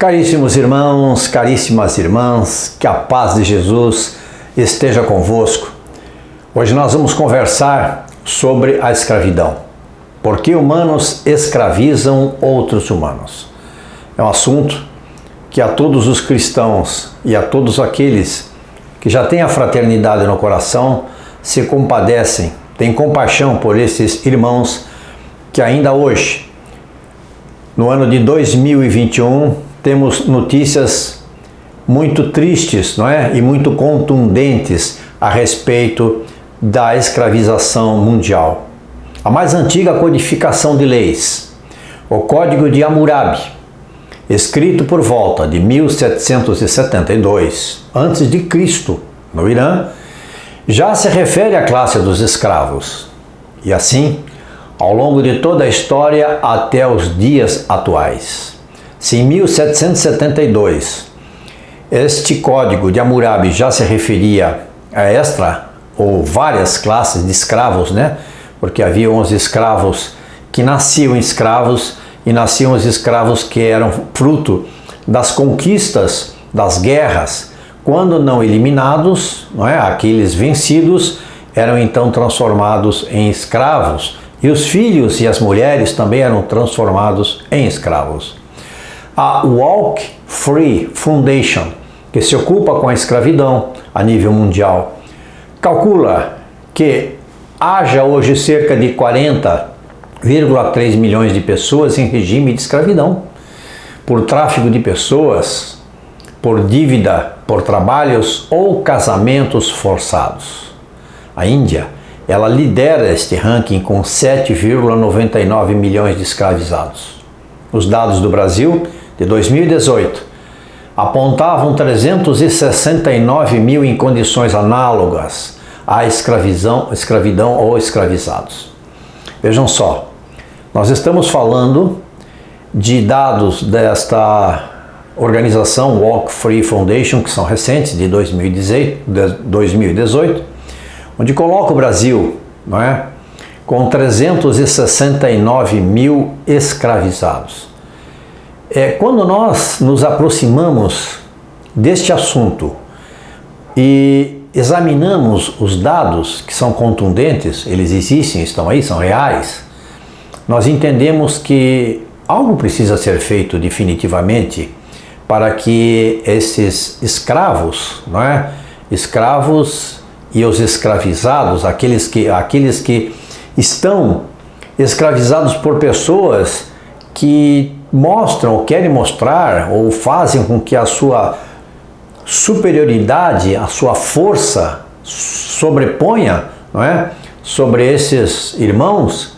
Caríssimos irmãos, caríssimas irmãs, que a paz de Jesus esteja convosco. Hoje nós vamos conversar sobre a escravidão. Por que humanos escravizam outros humanos? É um assunto que a todos os cristãos e a todos aqueles que já têm a fraternidade no coração se compadecem, têm compaixão por esses irmãos que ainda hoje, no ano de 2021, temos notícias muito tristes, não é? E muito contundentes a respeito da escravização mundial. A mais antiga codificação de leis, o Código de Hammurabi, escrito por volta de 1772 a.C., no Irã, já se refere à classe dos escravos. E assim, ao longo de toda a história até os dias atuais. Se em 1772 este Código de Hammurabi já se referia a esta ou várias classes de escravos, né? Porque haviam os escravos que nasciam escravos e nasciam os escravos que eram fruto das conquistas, das guerras. Quando não eliminados, não é? Aqueles vencidos eram então transformados em escravos e os filhos e as mulheres também eram transformados em escravos. A Walk Free Foundation, que se ocupa com a escravidão a nível mundial, calcula que haja hoje cerca de 40,3 milhões de pessoas em regime de escravidão, por tráfico de pessoas, por dívida, por trabalhos ou casamentos forçados. A Índia, ela lidera este ranking com 7,99 milhões de escravizados. Os dados do Brasil de 2018 apontavam 369 mil em condições análogas à escravidão ou escravizados. Vejam só, nós estamos falando de dados desta organização Walk Free Foundation, que são recentes, de 2018, onde coloca o Brasil, não é? Com 369 mil escravizados. Quando nós nos aproximamos deste assunto e examinamos os dados que são contundentes, eles existem, estão aí, são reais, nós entendemos que algo precisa ser feito definitivamente para que esses escravos, não é? Escravos e os escravizados, aqueles que estão escravizados por pessoas que mostram, ou querem mostrar, ou fazem com que a sua superioridade, a sua força sobreponha, não é? Sobre esses irmãos,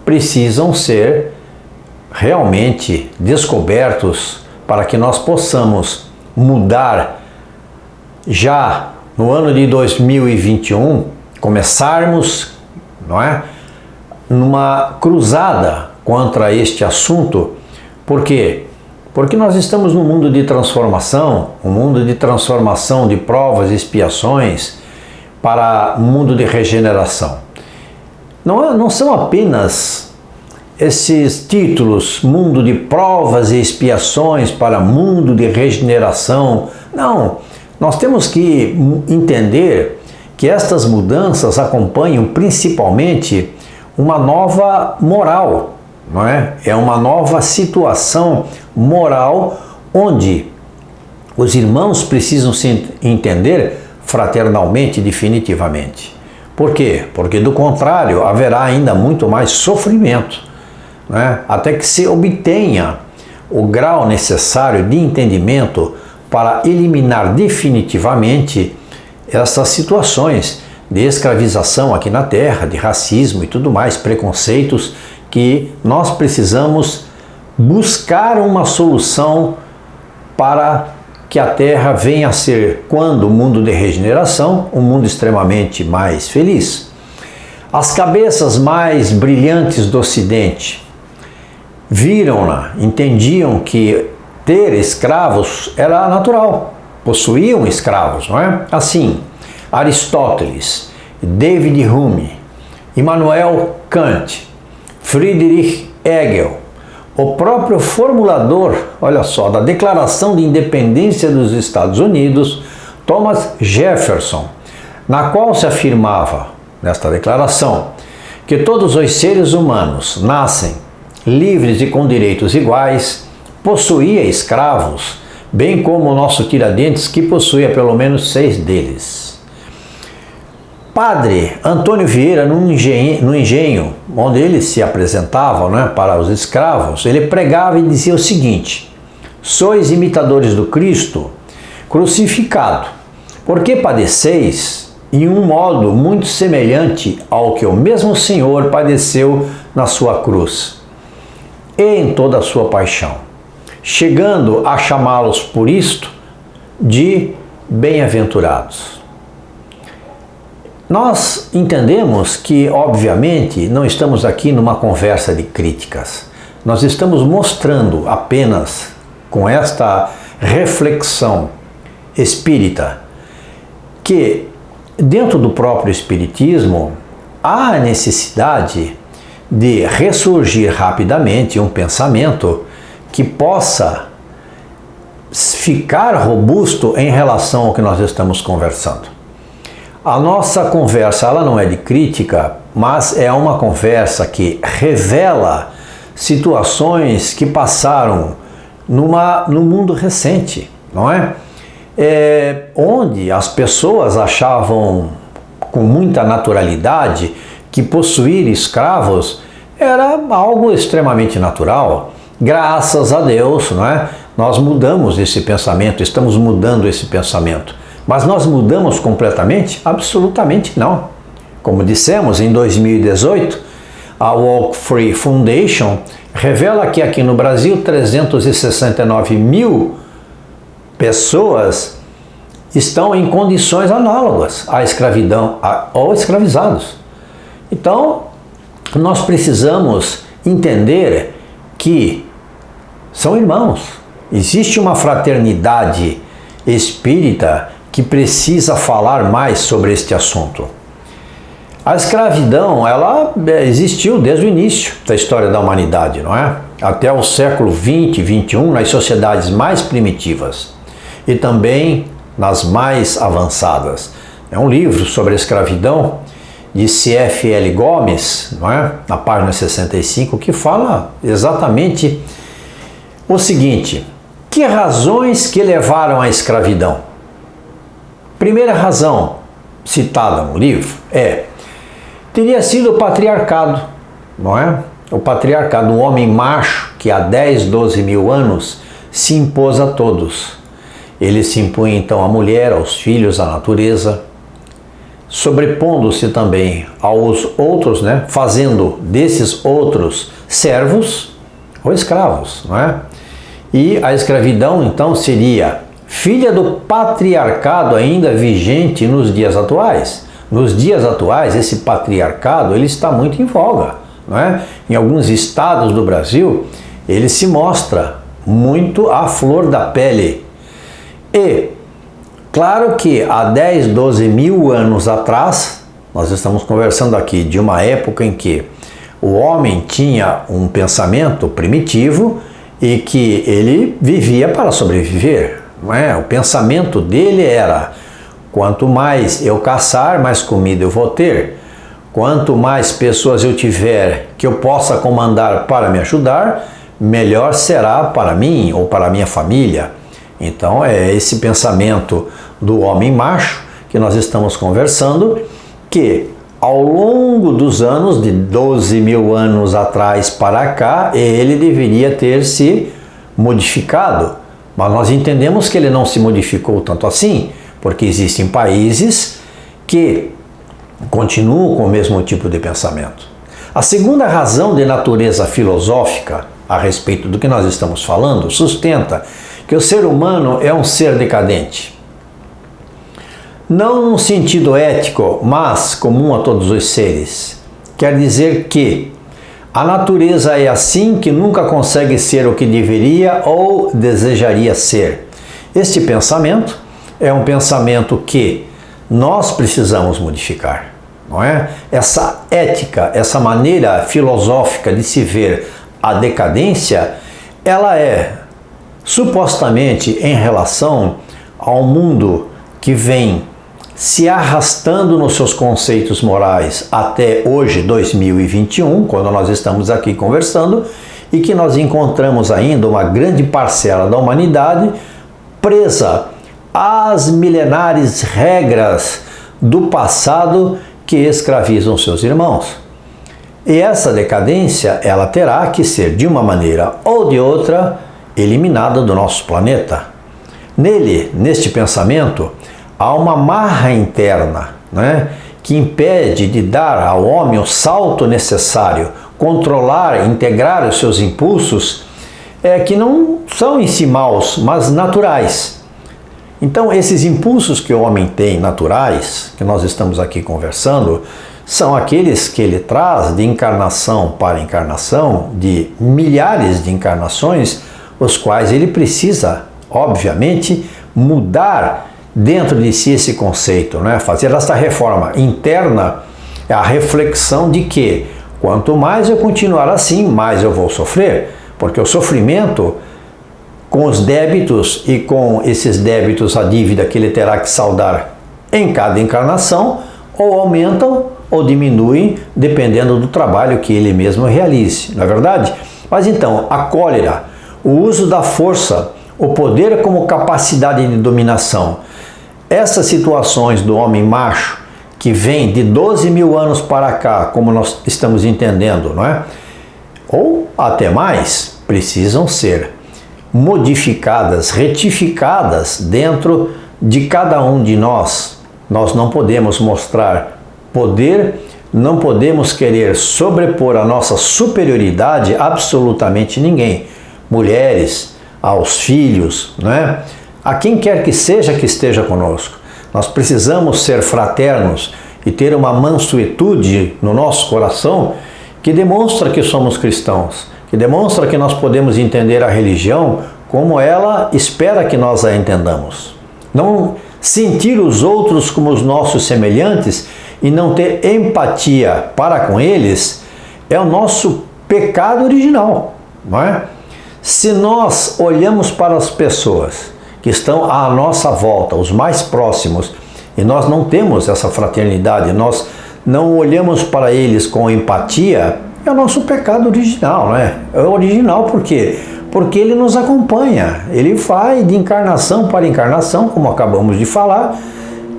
precisam ser realmente descobertos para que nós possamos mudar já no ano de 2021, começarmos, não é? Numa cruzada contra este assunto. Por quê? Porque nós estamos num mundo de transformação, um mundo de transformação de provas e expiações para um mundo de regeneração. Não são apenas esses títulos, mundo de provas e expiações para mundo de regeneração. Não, nós temos que entender que estas mudanças acompanham principalmente uma nova moral. Não é? É uma nova situação moral onde os irmãos precisam se entender fraternalmente, definitivamente. Por quê? Porque do contrário haverá ainda muito mais sofrimento, não é? Até que se obtenha o grau necessário de entendimento para eliminar definitivamente essas situações de escravização aqui na Terra, de racismo e tudo mais, preconceitos, que nós precisamos buscar uma solução para que a Terra venha a ser, quando o mundo de regeneração, um mundo extremamente mais feliz. As cabeças mais brilhantes do Ocidente viram-na, entendiam que ter escravos era natural, possuíam escravos, não é? Assim, Aristóteles, David Hume, Immanuel Kant, Friedrich Hegel, o próprio formulador, olha só, da Declaração de Independência dos Estados Unidos, Thomas Jefferson, na qual se afirmava, nesta declaração, que todos os seres humanos nascem livres e com direitos iguais, possuía escravos, bem como o nosso Tiradentes, que possuía pelo menos 6 deles. Padre Antônio Vieira, no engenho onde ele se apresentava, né, para os escravos, ele pregava e dizia o seguinte: sois imitadores do Cristo crucificado, porque padeceis em um modo muito semelhante ao que o mesmo Senhor padeceu na sua cruz e em toda a sua paixão, chegando a chamá-los por isto de bem-aventurados. Nós entendemos que, obviamente, não estamos aqui numa conversa de críticas. Nós estamos mostrando apenas, com esta reflexão espírita, que dentro do próprio espiritismo há a necessidade de ressurgir rapidamente um pensamento que possa ficar robusto em relação ao que nós estamos conversando. A nossa conversa, ela não é de crítica, mas é uma conversa que revela situações que passaram no mundo recente, não é? Onde as pessoas achavam com muita naturalidade que possuir escravos era algo extremamente natural. Graças a Deus, não é? Nós mudamos esse pensamento, estamos mudando esse pensamento. Mas nós mudamos completamente? Absolutamente não. Como dissemos, em 2018, a Walk Free Foundation revela que aqui no Brasil 369 mil pessoas estão em condições análogas à escravidão ou escravizados. Então, nós precisamos entender que são irmãos. Existe uma fraternidade espírita que precisa falar mais sobre este assunto. A escravidão, ela existiu desde o início da história da humanidade, não é? Até o século 20 e 21, nas sociedades mais primitivas e também nas mais avançadas. É um livro sobre a escravidão de C.F.L. Gomes, não é? Na página 65, que fala exatamente o seguinte: que razões que levaram à escravidão? Primeira razão citada no livro teria sido o patriarcado, não é? O patriarcado, um homem macho que há 10, 12 mil anos se impôs a todos. Ele se impunha então à mulher, aos filhos, à natureza, sobrepondo-se também aos outros, né? Fazendo desses outros servos ou escravos, não é? E a escravidão então seria filha do patriarcado ainda vigente nos dias atuais. Nos dias atuais, esse patriarcado ele está muito em voga, não é? Em alguns estados do Brasil, ele se mostra muito à flor da pele. E, claro que há 10, 12 mil anos atrás, nós estamos conversando aqui de uma época em que o homem tinha um pensamento primitivo e que ele vivia para sobreviver. Não é? O pensamento dele era: quanto mais eu caçar, mais comida eu vou ter. Quanto mais pessoas eu tiver que eu possa comandar para me ajudar, melhor será para mim ou para a minha família. Então é esse pensamento do homem macho que nós estamos conversando, que ao longo dos anos, de 12 mil anos atrás para cá, ele deveria ter se modificado. Mas nós entendemos que ele não se modificou tanto assim, porque existem países que continuam com o mesmo tipo de pensamento. A segunda razão de natureza filosófica a respeito do que nós estamos falando sustenta que o ser humano é um ser decadente. Não num sentido ético, mas comum a todos os seres. Quer dizer que a natureza é assim, que nunca consegue ser o que deveria ou desejaria ser. Este pensamento é um pensamento que nós precisamos modificar, não é? Essa ética, essa maneira filosófica de se ver a decadência, ela é supostamente em relação ao mundo que vem se arrastando nos seus conceitos morais até hoje, 2021, quando nós estamos aqui conversando, e que nós encontramos ainda uma grande parcela da humanidade presa às milenares regras do passado que escravizam seus irmãos. E essa decadência, ela terá que ser, de uma maneira ou de outra, eliminada do nosso planeta. Neste pensamento, há uma marra interna, né, que impede de dar ao homem o salto necessário, controlar, integrar os seus impulsos, que não são em si maus, mas naturais. Então, esses impulsos que o homem tem naturais, que nós estamos aqui conversando, são aqueles que ele traz de encarnação para encarnação, de milhares de encarnações, os quais ele precisa, obviamente, mudar dentro de si esse conceito, né? Fazer essa reforma interna, é a reflexão de que quanto mais eu continuar assim, mais eu vou sofrer, porque o sofrimento com os débitos e com esses débitos a dívida que ele terá que saldar em cada encarnação, ou aumentam ou diminuem, dependendo do trabalho que ele mesmo realize, não é verdade? Mas então, a cólera, o uso da força, o poder como capacidade de dominação, essas situações do homem macho, que vem de 12 mil anos para cá, como nós estamos entendendo, não é? Ou até mais, precisam ser modificadas, retificadas dentro de cada um de nós. Nós não podemos mostrar poder, não podemos querer sobrepor a nossa superioridade a absolutamente ninguém. Mulheres, aos filhos, não é? A quem quer que esteja conosco. Nós precisamos ser fraternos e ter uma mansuetude no nosso coração que demonstra que somos cristãos, que demonstra que nós podemos entender a religião como ela espera que nós a entendamos. Não sentir os outros como os nossos semelhantes e não ter empatia para com eles é o nosso pecado original, não é? Se nós olhamos para as pessoas que estão à nossa volta, os mais próximos, e nós não temos essa fraternidade, nós não olhamos para eles com empatia, é o nosso pecado original, né? É original por quê? Porque ele nos acompanha, ele vai de encarnação para encarnação, como acabamos de falar,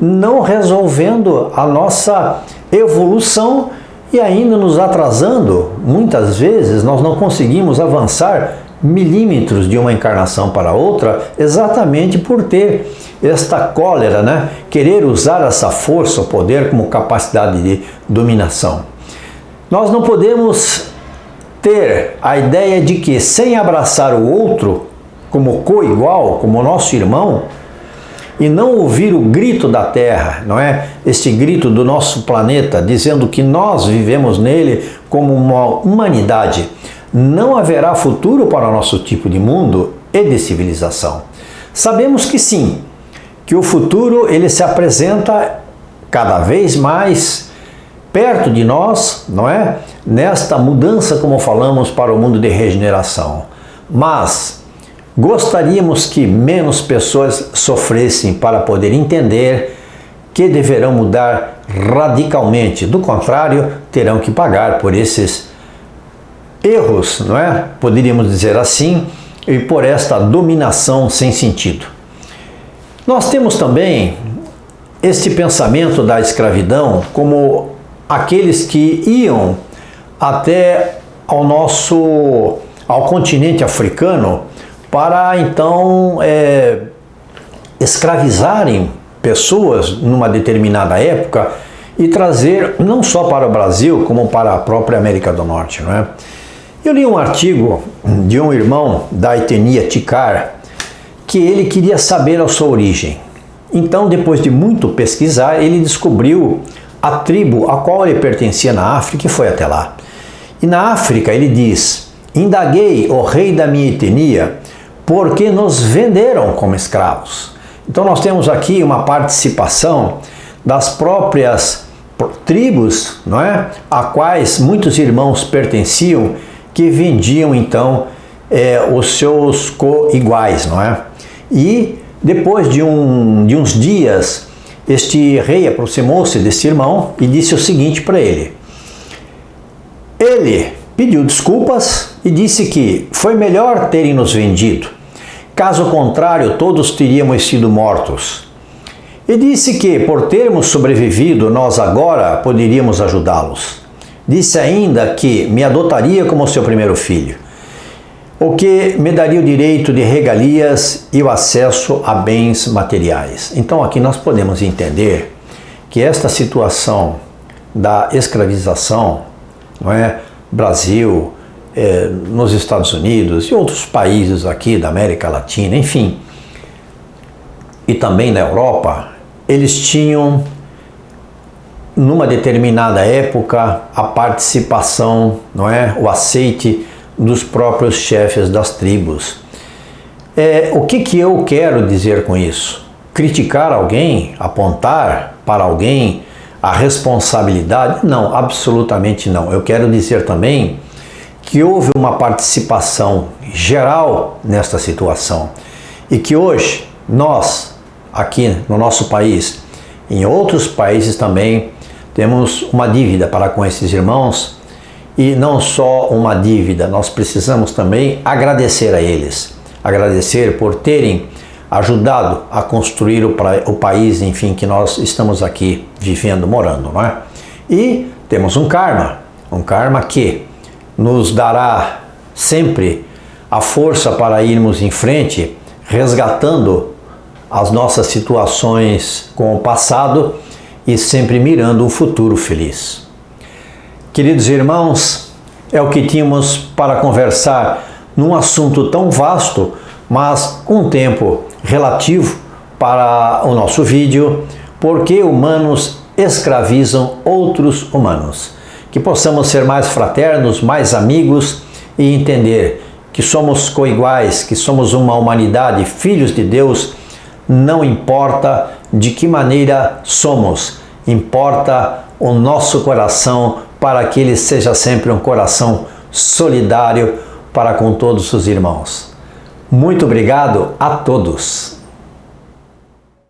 não resolvendo a nossa evolução e ainda nos atrasando. Muitas vezes nós não conseguimos avançar milímetros de uma encarnação para outra, exatamente por ter esta cólera, né? Querer usar essa força, o poder como capacidade de dominação. Nós não podemos ter a ideia de que sem abraçar o outro como co-igual, como nosso irmão, e não ouvir o grito da Terra, não é? Este grito do nosso planeta dizendo que nós vivemos nele como uma humanidade, não haverá futuro para o nosso tipo de mundo e de civilização. Sabemos que sim, que o futuro ele se apresenta cada vez mais perto de nós, não é? Nesta mudança, como falamos, para o mundo de regeneração. Mas gostaríamos que menos pessoas sofressem para poder entender que deverão mudar radicalmente. Do contrário, terão que pagar por esses erros, não é? Poderíamos dizer assim, e por esta dominação sem sentido. Nós temos também este pensamento da escravidão como aqueles que iam até ao continente africano para então escravizarem pessoas numa determinada época e trazer não só para o Brasil, como para a própria América do Norte, não é? Eu li um artigo de um irmão da etnia Tikar que ele queria saber a sua origem. Então, depois de muito pesquisar, ele descobriu a tribo a qual ele pertencia na África e foi até lá. E na África ele diz: indaguei o rei da minha etnia porque nos venderam como escravos. Então nós temos aqui uma participação das próprias tribos, não é? A quais muitos irmãos pertenciam, que vendiam então os seus co-iguais, não é? E depois de uns dias, este rei aproximou-se desse irmão e disse o seguinte para ele. Ele pediu desculpas e disse que foi melhor terem nos vendido. Caso contrário, todos teríamos sido mortos. E disse que, por termos sobrevivido, nós agora poderíamos ajudá-los. Disse ainda que me adotaria como seu primeiro filho, o que me daria o direito de regalias e o acesso a bens materiais. Então aqui nós podemos entender que esta situação da escravização, não é? Brasil, nos Estados Unidos e outros países aqui da América Latina, enfim, e também na Europa, eles tinham, numa determinada época, a participação, não é? O aceite dos próprios chefes das tribos. O que eu quero dizer com isso? Criticar alguém? Apontar para alguém a responsabilidade? Não, absolutamente não. Eu quero dizer também que houve uma participação geral nesta situação e que hoje nós, aqui no nosso país, em outros países também, temos uma dívida para com esses irmãos. E não só uma dívida, nós precisamos também agradecer a eles. Agradecer por terem ajudado a construir o país, enfim, que nós estamos aqui vivendo, morando, não é? E temos um karma que nos dará sempre a força para irmos em frente, resgatando as nossas situações com o passado e sempre mirando um futuro feliz. Queridos irmãos, é o que tínhamos para conversar num assunto tão vasto, mas com tempo relativo para o nosso vídeo, porque humanos escravizam outros humanos. Que possamos ser mais fraternos, mais amigos e entender que somos coiguais, que somos uma humanidade, filhos de Deus, não importa de que maneira somos, importa o nosso coração para que ele seja sempre um coração solidário para com todos os irmãos. Muito obrigado a todos.